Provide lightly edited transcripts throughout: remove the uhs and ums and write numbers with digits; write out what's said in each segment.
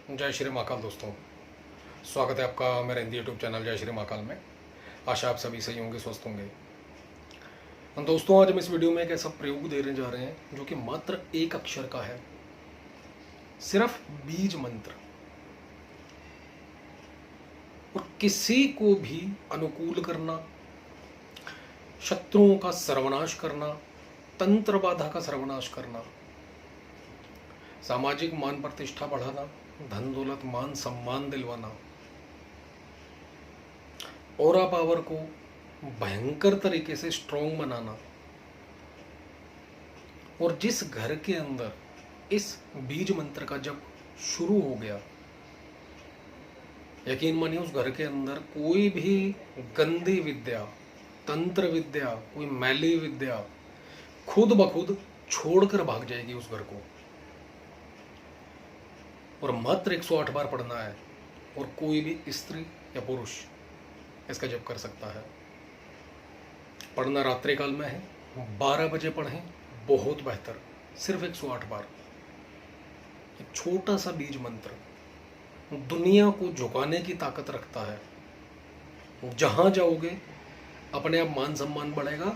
जय श्री महाकाल दोस्तों, स्वागत है आपका मेरे हिंदी यूट्यूब चैनल जय श्री महाकाल में। आशा आप सभी सही होंगे, स्वस्थ होंगे। दोस्तों, आज हम इस वीडियो में एक ऐसा प्रयोग देने जा रहे हैं जो कि मात्र एक अक्षर का है, सिर्फ बीज मंत्र। और किसी को भी अनुकूल करना, शत्रुओं का सर्वनाश करना, तंत्र बाधा का सर्वनाश करना, सामाजिक मान प्रतिष्ठा बढ़ाना, धन दौलत मान सम्मान दिलवाना, ऑरा पावर को भयंकर तरीके से स्ट्रॉन्ग बनाना। और जिस घर के अंदर इस बीज मंत्र का जब शुरू हो गया, यकीन मानिए उस घर के अंदर कोई भी गंदी विद्या, तंत्र विद्या, कोई मैली विद्या खुद ब खुद छोड़कर भाग जाएगी उस घर को। और मात्र 108 बार पढ़ना है और कोई भी स्त्री या पुरुष इसका जप कर सकता है। पढ़ना रात्रि काल में है, 12 बजे पढ़ें, बहुत बेहतर। सिर्फ 108 बार। एक छोटा सा बीज मंत्र दुनिया को झुकाने की ताकत रखता है। जहां जाओगे अपने आप मान सम्मान बढ़ेगा,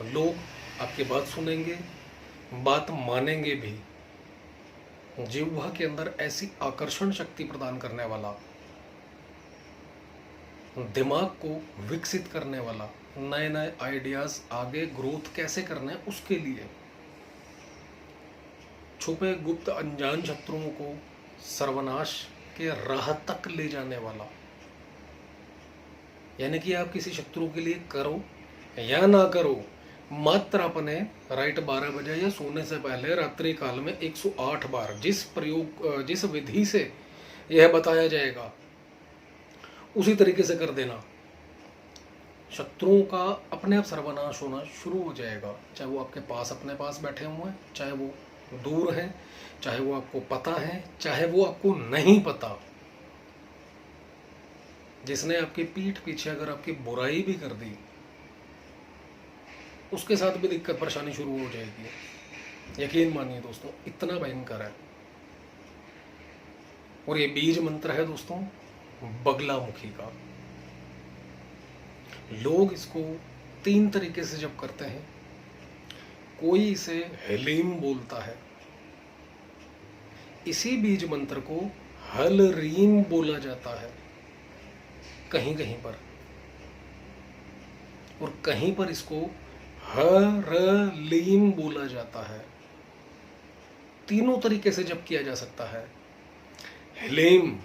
लोग आपकी बात सुनेंगे, बात मानेंगे भी। जिह्वा के अंदर ऐसी आकर्षण शक्ति प्रदान करने वाला, दिमाग को विकसित करने वाला, नए नए आइडियाज आगे ग्रोथ कैसे करने हैं उसके लिए, छुपे गुप्त अनजान शत्रुओं को सर्वनाश के राह तक ले जाने वाला। यानी कि आप किसी शत्रु के लिए करो या ना करो, मात्र अपने राइट 12 बजे या सोने से पहले रात्रि काल में 108 बार जिस विधि से यह बताया जाएगा उसी तरीके से कर देना। शत्रुओं का अपने आप सर्वनाश होना शुरू हो जाएगा। चाहे वो आपके पास अपने पास बैठे हुए हैं, चाहे वो दूर हैं, चाहे वो आपको पता है, चाहे वो आपको नहीं पता। जिसने आपकी पीठ पीछे अगर आपकी बुराई भी कर दी, उसके साथ भी दिक्कत परेशानी शुरू हो जाएगी। यकीन मानिए दोस्तों, इतना भयंकर है। और ये बीज मंत्र है दोस्तों बगलामुखी का। लोग इसको 3 तरीके से जप करते हैं। कोई इसे हलीम बोलता है, इसी बीज मंत्र को हलरीम बोला जाता है कहीं कहीं पर, और कहीं पर इसको हरलीम बोला जाता है। तीनों तरीके से जप किया जा सकता है। हलीम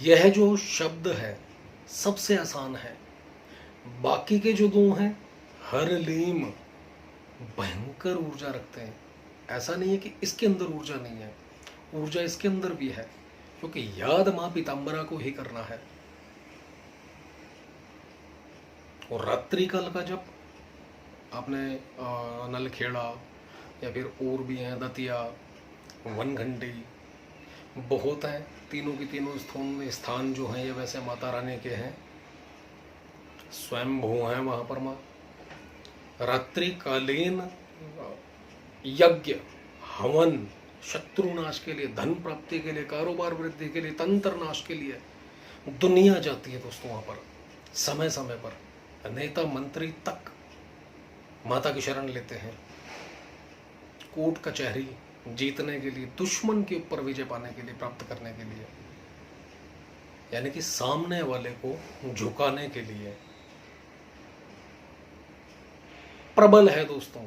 यह जो शब्द है सबसे आसान है, बाकी के जो 2 हैं हरलीम भयंकर ऊर्जा रखते हैं। ऐसा नहीं है कि इसके अंदर ऊर्जा नहीं है, ऊर्जा इसके अंदर भी है, क्योंकि याद मां पीताम्बरा को ही करना है। और रात्रि काल का जब आपने नलखेड़ा या फिर और भी हैं, दतिया, वनघंटी, बहुत हैं। तीनों की तीनों स्थान जो हैं ये वैसे माता रानी के हैं, स्वयं भू हैं वहाँ पर माँ। रात्रिकालीन यज्ञ, हवन, शत्रुनाश के लिए, धन प्राप्ति के लिए, कारोबार वृद्धि के लिए, तंत्र नाश के लिए दुनिया जाती है दोस्तों वहाँ पर। समय समय पर नेता मंत्री तक माता की शरण लेते हैं, कोर्ट कचहरी जीतने के लिए, दुश्मन के ऊपर विजय पाने के लिए, प्राप्त करने के लिए, यानी कि सामने वाले को झुकाने के लिए। प्रबल है दोस्तों।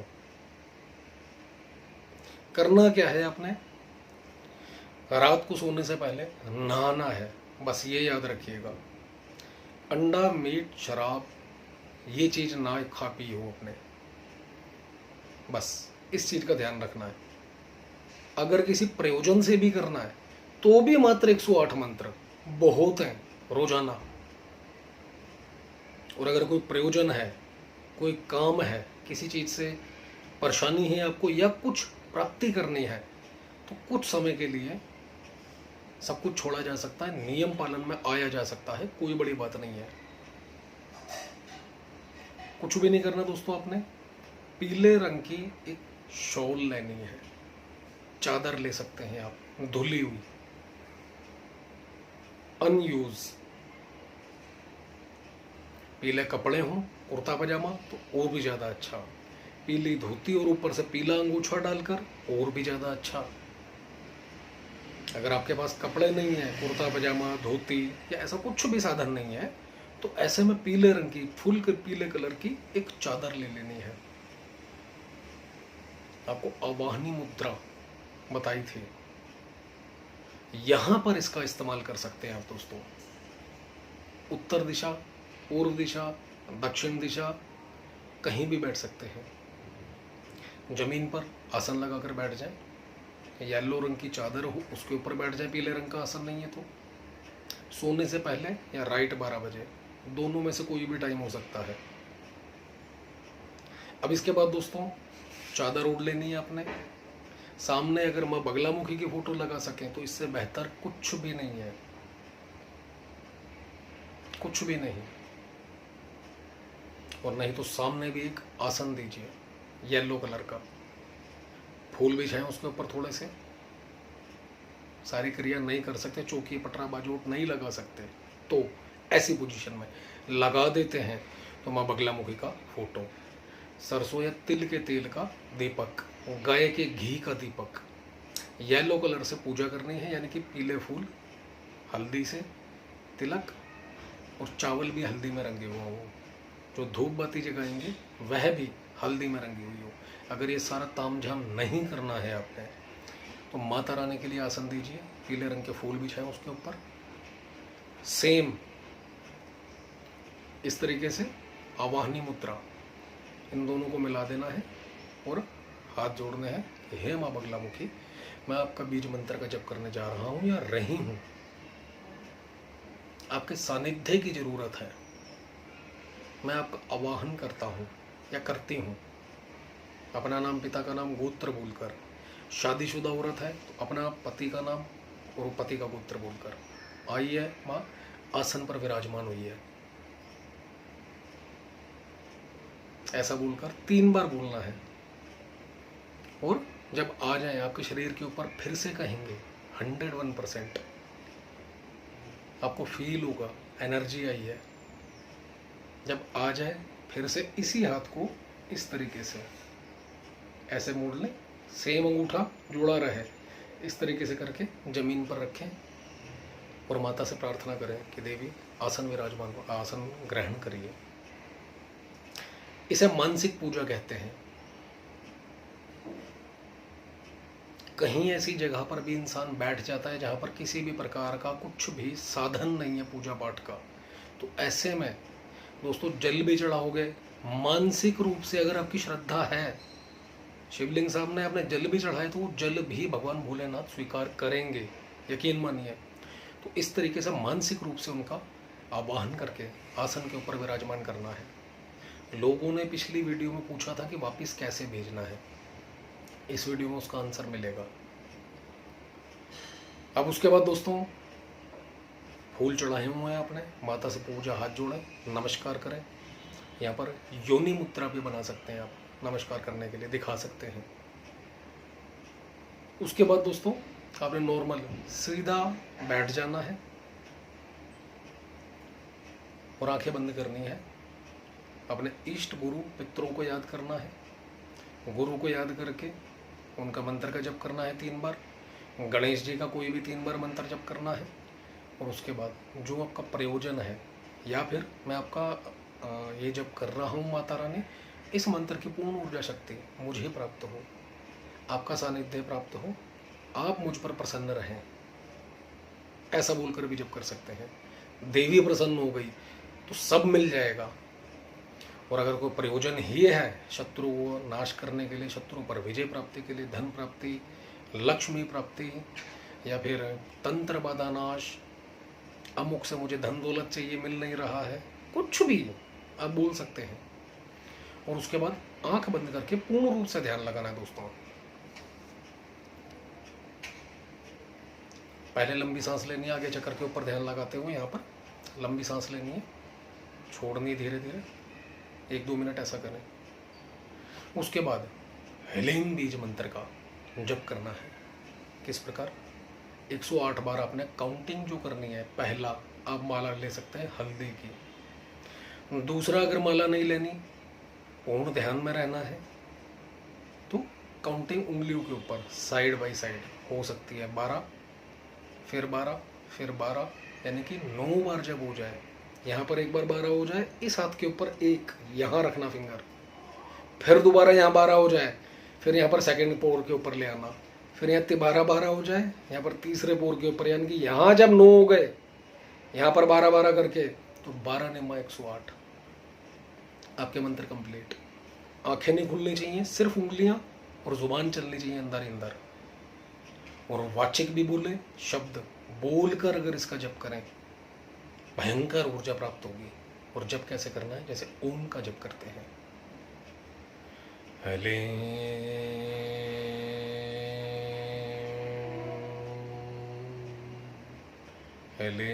करना क्या है, आपने रात को सोने से पहले नहाना है, बस ये याद रखिएगा। अंडा, मीट, शराब ये चीज ना खा पी हो अपने, बस इस चीज का ध्यान रखना है। अगर किसी प्रयोजन से भी करना है तो भी मात्र 108 मंत्र बहुत हैं रोजाना। और अगर कोई प्रयोजन है, कोई काम है, किसी चीज से परेशानी है आपको या कुछ प्राप्ति करनी है, तो कुछ समय के लिए सब कुछ छोड़ा जा सकता है, नियम पालन में आया जा सकता है, कोई बड़ी बात नहीं है। कुछ भी नहीं करना दोस्तों। आपने पीले रंग की एक शॉल लेनी है, चादर ले सकते हैं आप धुली हुई, अनयूज, पीले कपड़े हों, कुर्ता पजामा, तो और भी ज़्यादा अच्छा। पीली धोती और ऊपर से पीला अंगूछा डालकर और भी ज़्यादा अच्छा। अगर आपके पास कपड़े नहीं है, कुर्ता पजामा, धोती या ऐसा कुछ भी साधन नहीं है, तो ऐसे में पीले रंग की, फुल के पीले कलर की एक चादर ले लेनी है। आपको आवाहनी मुद्रा बताई थी, यहां पर इसका इस्तेमाल कर सकते हैं आप दोस्तों। उत्तर दिशा, पूर्व दिशा, दक्षिण दिशा, कहीं भी बैठ सकते हैं। जमीन पर आसन लगाकर बैठ जाएं, येलो रंग की चादर हो उसके ऊपर बैठ जाए, पीले रंग का आसन नहीं है तो। सोने से पहले या राइट 12 बजे, दोनों में से कोई भी टाइम हो सकता है। अब इसके बाद दोस्तों चादर ओढ़ लेनी है आपने। सामने अगर माँ बगलामुखी की फोटो लगा सकें तो इससे बेहतर कुछ भी नहीं है, कुछ भी नहीं। और नहीं तो सामने भी एक आसन दीजिए येलो कलर का, फूल बिछाएं उसके ऊपर थोड़े से। सारी क्रिया नहीं कर सकते, चौकी पटरा बाजूट नहीं लगा सकते, तो ऐसी पोजीशन में लगा देते हैं तो माँ बगलामुखी का फोटो, सरसों या तिल के तेल का दीपक, गाय के घी का दीपक, येलो कलर से पूजा करनी है, यानी कि पीले फूल, हल्दी से तिलक, और चावल भी हल्दी में रंगे हुआ हो। जो धूप बाती जगाएंगे वह भी हल्दी में रंगी हुई हो। अगर ये सारा तामझाम नहीं करना है आपने, तो माता रानी के लिए आसन दीजिए, पीले रंग के फूल बिछाएं उसके ऊपर। सेम इस तरीके से आवाहनी मुद्रा, इन दोनों को मिला देना है और हाथ जोड़ने हैं कि हे माँ बगलामुखी, मैं आपका बीज मंत्र का जप करने जा रहा हूँ या रही हूँ, आपके सानिध्य की जरूरत है, मैं आपका आवाहन करता हूँ या करती हूँ। अपना नाम, पिता का नाम, गोत्र बोलकर। शादीशुदा औरत है तो अपना पति का नाम और पति का गोत्र बोलकर आई है माँ, आसन पर विराजमान हुई है, ऐसा बोलकर 3 बार बोलना है। और जब आ जाए आपके शरीर के ऊपर फिर से कहेंगे, 101% आपको फील होगा एनर्जी आई है। जब आ जाए फिर से इसी हाथ को इस तरीके से ऐसे मोड़ लें, सेम अंगूठा जुड़ा रहे, इस तरीके से करके जमीन पर रखें और माता से प्रार्थना करें कि देवी आसन विराजमान, आसन ग्रहण करिए। इसे मानसिक पूजा कहते हैं। कहीं ऐसी जगह पर भी इंसान बैठ जाता है जहां पर किसी भी प्रकार का कुछ भी साधन नहीं है पूजा पाठ का, तो ऐसे में दोस्तों जल भी चढ़ाओगे, मानसिक रूप से अगर आपकी श्रद्धा है, शिवलिंग सामने आपने जल भी चढ़ाए तो वो जल भी भगवान भोलेनाथ स्वीकार करेंगे, यकीन मानिए। तो इस तरीके से मानसिक रूप से उनका आवाहन करके आसन के ऊपर विराजमान करना है। लोगों ने पिछली वीडियो में पूछा था कि वापस कैसे भेजना है, इस वीडियो में उसका आंसर मिलेगा। अब उसके बाद दोस्तों फूल चढ़ाए हुए हैं आपने, माता से पूजा, हाथ जोड़ें, नमस्कार करें। यहाँ पर योनि मुद्रा भी बना सकते हैं आप, नमस्कार करने के लिए दिखा सकते हैं। उसके बाद दोस्तों आपने नॉर्मल सीधा बैठ जाना है और आंखें बंद करनी है। अपने इष्ट गुरु पितरों को याद करना है, गुरु को याद करके उनका मंत्र का जप करना है 3 बार। गणेश जी का कोई भी 3 बार मंत्र जप करना है। और उसके बाद जो आपका प्रयोजन है, या फिर मैं आपका ये जप कर रहा हूँ माता रानी, इस मंत्र की पूर्ण ऊर्जा शक्ति मुझे प्राप्त हो, आपका सानिध्य प्राप्त हो, आप मुझ पर प्रसन्न रहें, ऐसा बोलकर भी जप कर सकते हैं। देवी प्रसन्न हो गई तो सब मिल जाएगा। और अगर कोई प्रयोजन ही है शत्रु को नाश करने के लिए, शत्रु पर विजय प्राप्ति के लिए, धन प्राप्ति, लक्ष्मी प्राप्ति, या फिर तंत्र बाधा नाश, अमुक से मुझे धन दौलत चाहिए, मिल नहीं रहा है, कुछ भी आप बोल सकते हैं। और उसके बाद आंख बंद करके पूर्ण रूप से ध्यान लगाना है दोस्तों। पहले लंबी सांस लेनी है, आगे चक्कर के ऊपर ध्यान लगाते हुए यहाँ पर लंबी सांस लेनी है, छोड़नी धीरे धीरे, 1-2 मिनट ऐसा करें। उसके बाद ह्लीं बीज मंत्र का जप करना है। किस प्रकार? 108 बार आपने काउंटिंग जो करनी है। पहला आप माला ले सकते हैं हल्दी की। दूसरा, अगर माला नहीं लेनी, पूर्ण ध्यान में रहना है, तो काउंटिंग उंगलियों के ऊपर साइड बाय साइड हो सकती है। 12, फिर 12, फिर 12, यानी कि 9 बार जब हो जाए, यहाँ पर एक बार 12 हो जाए, इस हाथ के ऊपर एक यहाँ रखना फिंगर, फिर दोबारा यहाँ 12 हो जाए, फिर यहाँ पर सेकंड पोर के ऊपर ले आना, फिर यहाँ 12 हो जाए, यहाँ पर तीसरे पोर के ऊपर, यानी कि यहाँ जब 9 हो गए, यहाँ पर 12 करके, तो 12 निम्मा 108, आपके मंत्र कंप्लीट। आंखें नहीं खुलनी चाहिए, सिर्फ उंगलियां और जुबान चलनी चाहिए अंदर ही अंदर, और वाचिक भी बोले, शब्द बोलकर अगर इसका जप करें, भयंकर ऊर्जा प्राप्त होगी। और जप कैसे करना है? जैसे ओम का जप करते हैं। हले हले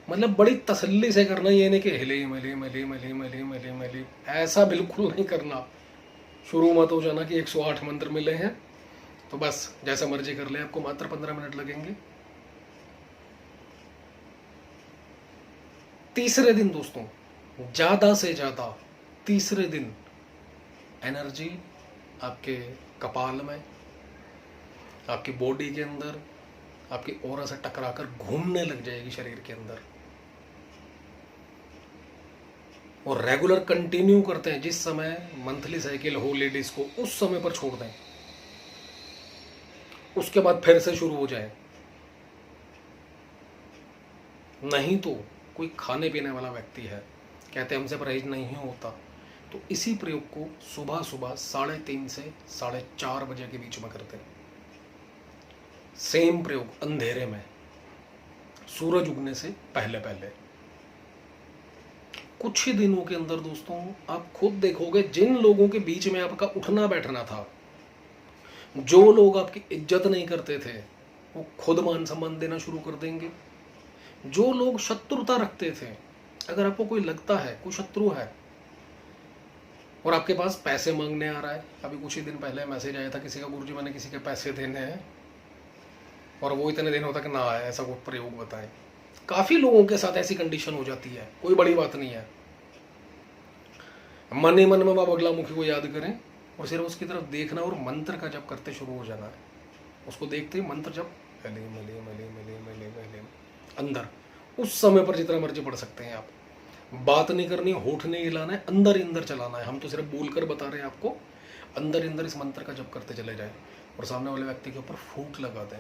मतलब बड़ी तसल्ली से करना, ये नहीं कि हिले मली मली मली मली मली मली, ऐसा बिल्कुल नहीं करना। शुरू मत हो जाना कि 108 मंत्र मिले हैं तो बस जैसा मर्जी कर ले, आपको मात्र 15 मिनट लगेंगे। तीसरे दिन दोस्तों, ज्यादा से ज्यादा तीसरे दिन एनर्जी आपके कपाल में, आपकी बॉडी के अंदर, आपकी ऑरा से टकराकर घूमने लग जाएगी शरीर के अंदर। और रेगुलर कंटिन्यू करते हैं, जिस समय मंथली साइकिल हो लेडीज को, उस समय पर छोड़ दें, उसके बाद फिर से शुरू हो जाए। नहीं तो कोई खाने पीने वाला व्यक्ति है, कहते हैं हमसे परहेज नहीं होता, तो इसी प्रयोग को सुबह सुबह 3:30 से 4:30 बजे के बीच में करते हैं। सेम प्रयोग अंधेरे में, सूरज उगने से पहले पहले। कुछ ही दिनों के अंदर दोस्तों आप खुद देखोगे, जिन लोगों के बीच में आपका उठना बैठना था, जो लोग आपकी इज्जत नहीं करते थे, वो खुद मान सम्मान देना शुरू कर देंगे। जो लोग शत्रुता रखते थे, अगर आपको कोई लगता है कोई शत्रु है और आपके पास पैसे मांगने आ रहा है, अभी कुछ ही दिन पहले मैसेज आया था किसी का, गुरुजी मैंने किसी के पैसे देने हैं और वो इतने दिनों तक ना आया, ऐसा कोई प्रयोग बताएं। काफी लोगों के साथ ऐसी कंडीशन हो जाती है, कोई बड़ी बात नहीं है। मन ही मन में बाबा बगलामुखी को याद करें और सिर्फ उसकी तरफ देखना और मंत्र का जप करते शुरू हो जाना है। उसको देखते ही मंत्र जप मले मले मले मले मले मले अंदर, उस समय पर जितना मर्जी पढ़ सकते हैं आप। बात नहीं करनी, होठ नहीं हिलाना है, अंदर ही अंदर चलाना है। हम तो सिर्फ बोलकर बता रहे हैं आपको, अंदर ही अंदर इस मंत्र का जप करते चले जाए और सामने वाले व्यक्ति के ऊपर फूंक लगा दें।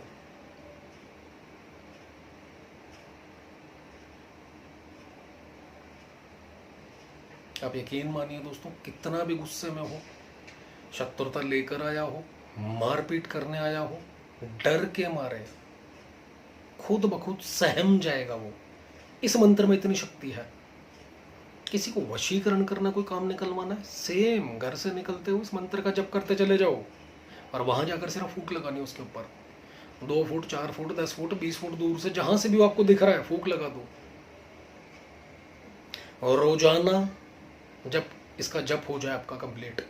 आप यकीन मानिए दोस्तों, कितना भी गुस्से में हो, शत्रुता लेकर आया हो, मारपीट करने आया हो, डर के मारे खुद ब खुद सहम जाएगा वो। इस मंत्र में इतनी शक्ति है। किसी को वशीकरण करना, कोई काम निकलवाना है, सेम घर से निकलते हुए इस मंत्र का जप करते चले जाओ और वहां जाकर सिर्फ फूंक लगानी उसके ऊपर। 2 फुट, 4 फुट, 10 फुट, 20 फुट दूर से, जहां से भी आपको दिख रहा है, फूंक लगा दो। और रोजाना जब इसका जप हो जाए आपका कंप्लीट,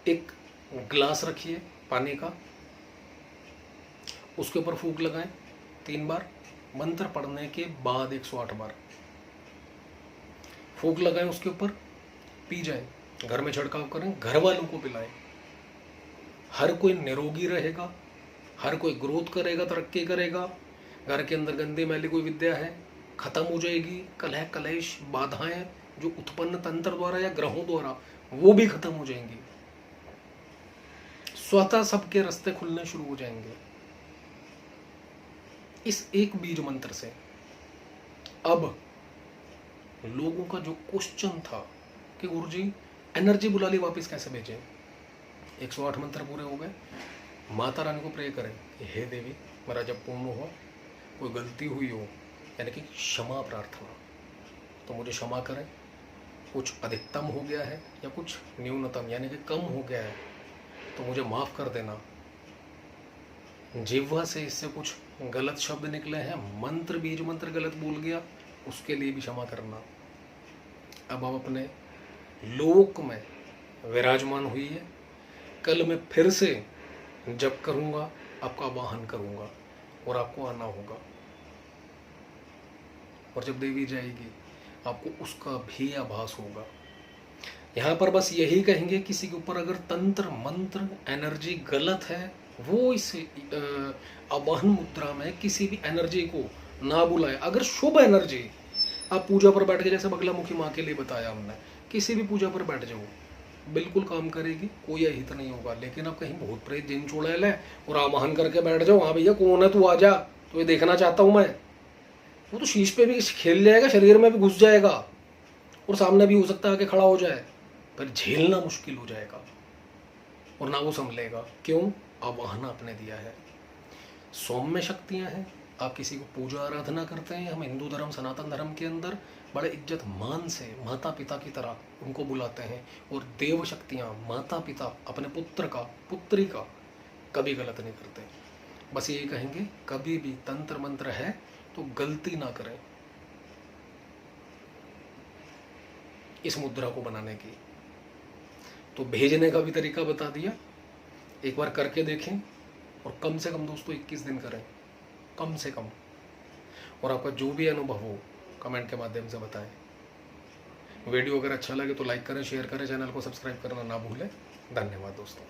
एक ग्लास रखिए पानी का, उसके ऊपर फूंक लगाएं 3 बार, मंत्र पढ़ने के बाद 108 बार फूंक लगाएं उसके ऊपर, पी जाए, घर में छिड़काव करें, घर वालों को पिलाएं। हर कोई निरोगी रहेगा, हर कोई ग्रोथ करेगा, तरक्की करेगा। घर के अंदर गंदी मैली कोई विद्या है खत्म हो जाएगी। कलह कलेश बाधाएं जो उत्पन्न तंत्र द्वारा या ग्रहों द्वारा, वो भी खत्म हो जाएंगी। स्वतः सबके रास्ते खुलने शुरू हो जाएंगे इस एक बीज मंत्र से। अब लोगों का जो क्वेश्चन था कि गुरुजी एनर्जी बुला ली, वापस कैसे भेजें? 108 मंत्र पूरे हो गए, माता रानी को प्रे करें कि हे देवी, मेरा जब पूर्ण हुआ, कोई गलती हुई हो, यानी कि क्षमा प्रार्थना, तो मुझे क्षमा करें। कुछ अधिकतम हो गया है या कुछ न्यूनतम यानी कि कम हो गया है, तो मुझे माफ़ कर देना। जिह्वा से इससे कुछ गलत शब्द निकले हैं, बीज मंत्र गलत बोल गया, उसके लिए भी क्षमा करना। अब आप अपने लोक में विराजमान हुई है। कल मैं फिर से जप करूंगा, आपका वाहन करूंगा और आपको आना होगा। और जब देवी जाएगी आपको उसका भी आभास होगा। यहाँ पर बस यही कहेंगे, किसी के ऊपर अगर तंत्र मंत्र एनर्जी गलत है, वो इस आवाहन मुद्रा में किसी भी एनर्जी को ना बुलाए। अगर शुभ एनर्जी, आप पूजा पर बैठ के, जैसे बगलामुखी माँ के लिए बताया हमने, किसी भी पूजा पर बैठ जाओ, बिल्कुल काम करेगी, कोई अहित नहीं होगा। लेकिन अब कहीं भूत प्रेत जिन चुड़ैल है और आवाहन करके बैठ जाओ, हाँ भैया कौन है तू, आ जा, तो ये देखना चाहता हूँ मैं, वो तो शीश पे भी खेल जाएगा, शरीर में भी घुस जाएगा और सामने भी हो सकता है कि खड़ा हो जाए, पर झेलना मुश्किल हो जाएगा और ना वो संभलेगा। क्यों? आवाहन आपने दिया है। सौम्य शक्तियां हैं। आप किसी को पूजा आराधना करते हैं, हम हिंदू धर्म सनातन धर्म के अंदर बड़े इज्जत मान से माता पिता की तरह उनको बुलाते हैं। और देव शक्तियाँ, माता पिता अपने पुत्र का पुत्री का कभी गलत नहीं करते। बस यही कहेंगे, कभी भी तंत्र मंत्र है तो गलती ना करें इस मुद्रा को बनाने की। तो भेजने का भी तरीका बता दिया, एक बार करके देखें और कम से कम दोस्तों 21 दिन करें, कम से कम। और आपका जो भी अनुभव हो कमेंट के माध्यम से बताएं। वीडियो अगर अच्छा लगे तो लाइक करें, शेयर करें, चैनल को सब्सक्राइब करना ना भूलें। धन्यवाद दोस्तों।